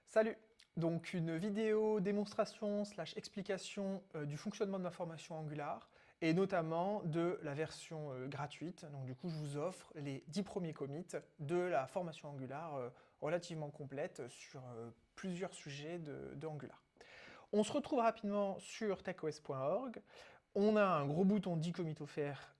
Salut! Donc une vidéo démonstration slash explication du fonctionnement de ma formation Angular et notamment de la version gratuite. Donc du coup je vous offre les 10 premiers commits de la formation Angular relativement complète sur plusieurs sujets de Angular. On se retrouve rapidement sur techos.org. On a un gros bouton 10 commits offerts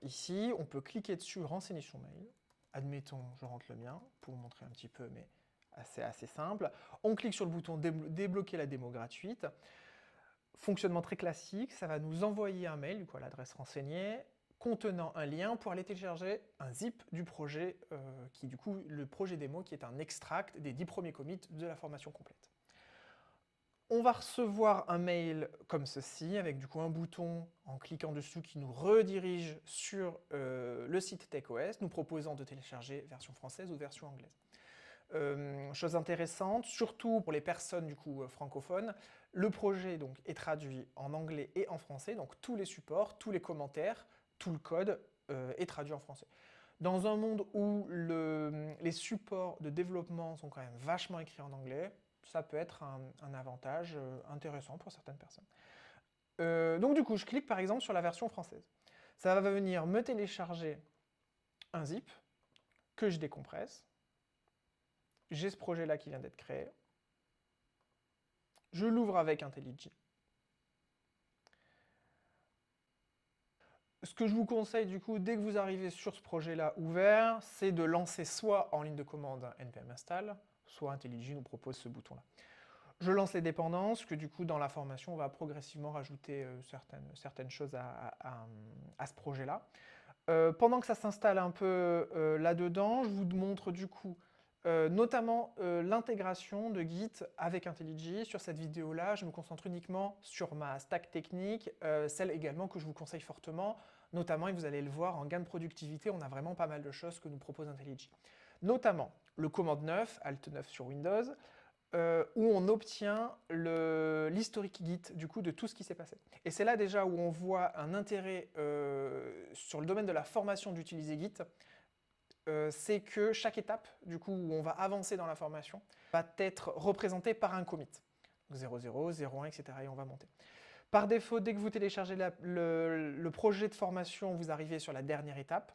ici. On peut cliquer dessus, renseigner son mail. Admettons, je rentre le mien pour vous montrer un petit peu, mais assez simple. On clique sur le bouton débloquer la démo gratuite. Fonctionnement très classique, ça va nous envoyer un mail, du coup à l'adresse renseignée, contenant un lien pour aller télécharger un zip du projet, qui du coup, le projet démo, qui est un extract des 10 premiers commits de la formation complète. On va recevoir un mail comme ceci, avec du coup un bouton en cliquant dessus qui nous redirige sur le site TechOS, nous proposant de télécharger version française ou version anglaise. Chose intéressante, surtout pour les personnes du coup francophones, le projet donc est traduit en anglais et en français, donc tous les supports, tous les commentaires, tout le code est traduit en français. Dans un monde où les supports de développement sont quand même vachement écrits en anglais, ça peut être un avantage intéressant pour certaines personnes. Donc du coup, je clique par exemple sur la version française. Ça va venir me télécharger un zip que je décompresse. J'ai ce projet-là qui vient d'être créé. Je l'ouvre avec IntelliJ. Ce que je vous conseille du coup, dès que vous arrivez sur ce projet-là ouvert, c'est de lancer soit en ligne de commande npm install, soit IntelliJ nous propose ce bouton-là. Je lance les dépendances, que du coup dans la formation, on va progressivement rajouter certaines choses à ce projet-là. Pendant que ça s'installe un peu là-dedans, je vous montre du coup notamment l'intégration de Git avec IntelliJ. Sur cette vidéo-là, je me concentre uniquement sur ma stack technique, celle également que je vous conseille fortement, notamment, et vous allez le voir, en gain de productivité, on a vraiment pas mal de choses que nous propose IntelliJ. Notamment le commande 9, Alt 9 sur Windows, où on obtient l'historique Git du coup de tout ce qui s'est passé. Et c'est là déjà où on voit un intérêt sur le domaine de la formation d'utiliser Git, c'est que chaque étape du coup où on va avancer dans la formation va être représentée par un commit. 0.0, 0.1, etc. et on va monter. Par défaut, dès que vous téléchargez le projet de formation, vous arrivez sur la dernière étape.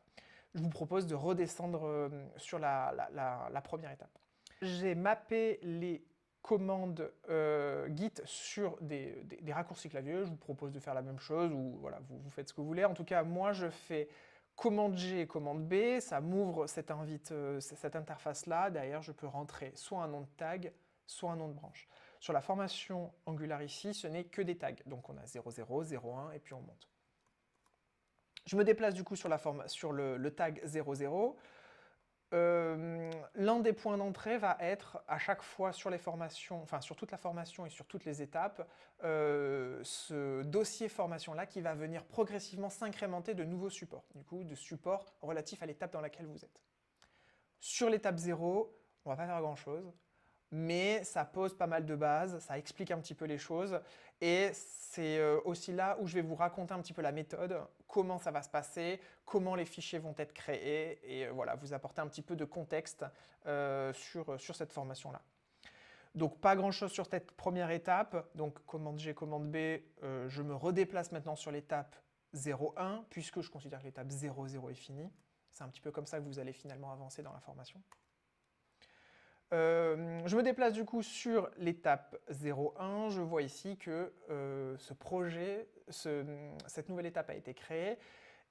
Je vous propose de redescendre sur la première étape. J'ai mappé les commandes Git sur des raccourcis clavier. Je vous propose de faire la même chose ou voilà, vous faites ce que vous voulez. En tout cas, moi, je fais commande G et commande B. Ça m'ouvre cette interface-là. Derrière, je peux rentrer soit un nom de tag, soit un nom de branche. Sur la formation Angular ici, ce n'est que des tags. Donc on a 0.0, 0.1 et puis on monte. Je me déplace du coup sur le tag 0.0. L'un des points d'entrée va être à chaque fois sur les formations, enfin sur toute la formation et sur toutes les étapes, ce dossier formation-là qui va venir progressivement s'incrémenter de nouveaux supports, du coup de supports relatifs à l'étape dans laquelle vous êtes. Sur l'étape 0, on va pas faire grand-chose, mais ça pose pas mal de bases, ça explique un petit peu les choses, et c'est aussi là où je vais vous raconter un petit peu la méthode, comment ça va se passer, comment les fichiers vont être créés, et voilà, vous apporter un petit peu de contexte sur cette formation-là. Donc pas grand-chose sur cette première étape, donc commande G, commande B, je me redéplace maintenant sur l'étape 0.1, puisque je considère que l'étape 0.0 est finie. C'est un petit peu comme ça que vous allez finalement avancer dans la formation. Je me déplace du coup sur l'étape 0.1. Je vois ici que ce projet, cette nouvelle étape a été créée.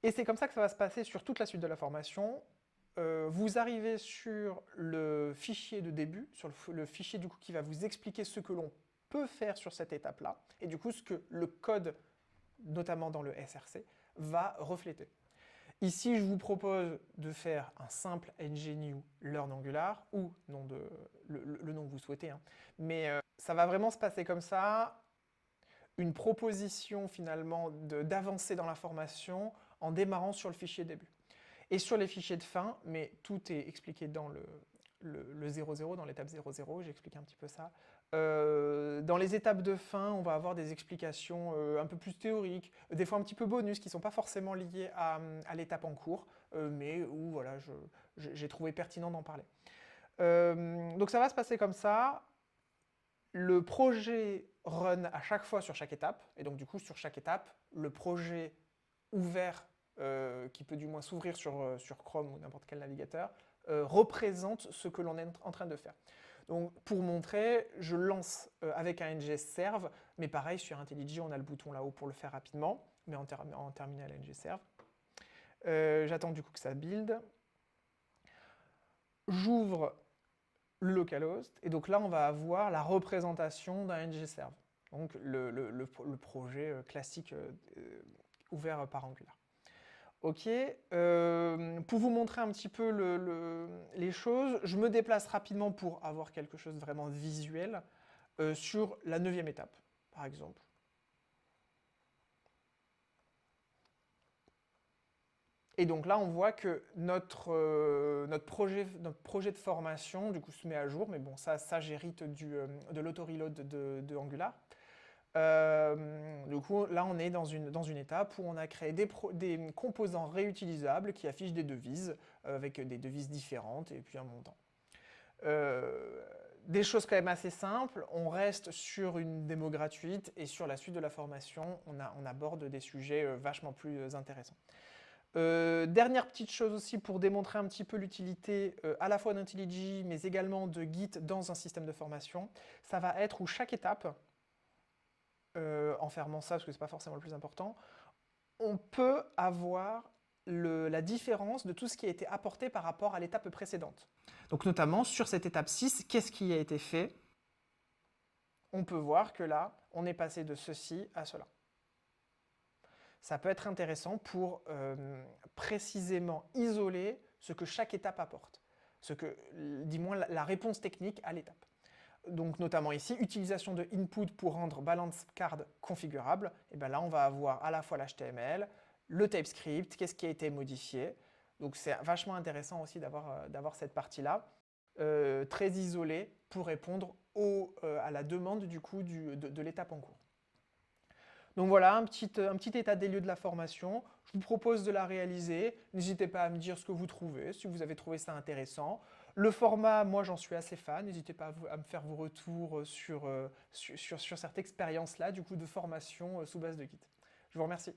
Et c'est comme ça que ça va se passer sur toute la suite de la formation. Vous arrivez sur le fichier de début, sur le fichier du coup qui va vous expliquer ce que l'on peut faire sur cette étape-là, et du coup ce que le code, notamment dans le SRC, va refléter. Ici, je vous propose de faire un simple ngNew learn Angular, ou le nom que vous souhaitez. Hein. Mais ça va vraiment se passer comme ça, une proposition finalement d'avancer dans la formation en démarrant sur le fichier début. Et sur les fichiers de fin, mais tout est expliqué dans le 0.0, dans l'étape 0.0, j'explique un petit peu ça. Dans les étapes de fin, on va avoir des explications un peu plus théoriques, des fois un petit peu bonus, qui ne sont pas forcément liées à l'étape en cours, mais où voilà, j'ai trouvé pertinent d'en parler. Donc ça va se passer comme ça. le projet run à chaque fois sur chaque étape, et donc du coup sur chaque étape, le projet ouvert, qui peut du moins s'ouvrir sur Chrome ou n'importe quel navigateur, représente ce que l'on est en train de faire. Donc pour montrer, je lance avec un ngserve, mais pareil sur IntelliJ, on a le bouton là-haut pour le faire rapidement, mais en terminal ngserve. J'attends du coup que ça build. J'ouvre le localhost, et donc là on va avoir la représentation d'un ngserve, donc le projet classique ouvert par Angular. Ok, pour vous montrer un petit peu les choses, je me déplace rapidement pour avoir quelque chose de vraiment visuel sur la 9e étape, par exemple. Et donc là, on voit que notre projet de formation, du coup, se met à jour, mais bon, ça j'hérite de l'auto-reload de Angular. Du coup, là, on est dans une étape où on a créé des composants réutilisables qui affichent des devises, avec des devises différentes et puis un montant. Des choses quand même assez simples, on reste sur une démo gratuite et sur la suite de la formation, on aborde des sujets vachement plus intéressants. Dernière petite chose aussi pour démontrer un petit peu l'utilité à la fois d'IntelliJ mais également de Git dans un système de formation, ça va être où chaque étape, en fermant ça parce que c'est pas forcément le plus important, on peut avoir la différence de tout ce qui a été apporté par rapport à l'étape précédente. Donc notamment sur cette étape 6, qu'est-ce qui a été fait? On peut voir que là, on est passé de ceci à cela. Ça peut être intéressant pour précisément isoler ce que chaque étape apporte, du moins la réponse technique à l'étape. Donc notamment ici, utilisation de input pour rendre balance card configurable. Et bien là, on va avoir à la fois l'HTML, le TypeScript, qu'est-ce qui a été modifié. Donc c'est vachement intéressant aussi d'avoir cette partie-là, très isolée pour répondre à la demande du coup de l'étape en cours. Donc voilà, un petit état des lieux de la formation. Je vous propose de la réaliser. N'hésitez pas à me dire ce que vous trouvez, si vous avez trouvé ça intéressant. Le format, moi j'en suis assez fan. N'hésitez pas à me faire vos retours sur cette expérience-là, du coup, de formation sous base de Git. Je vous remercie.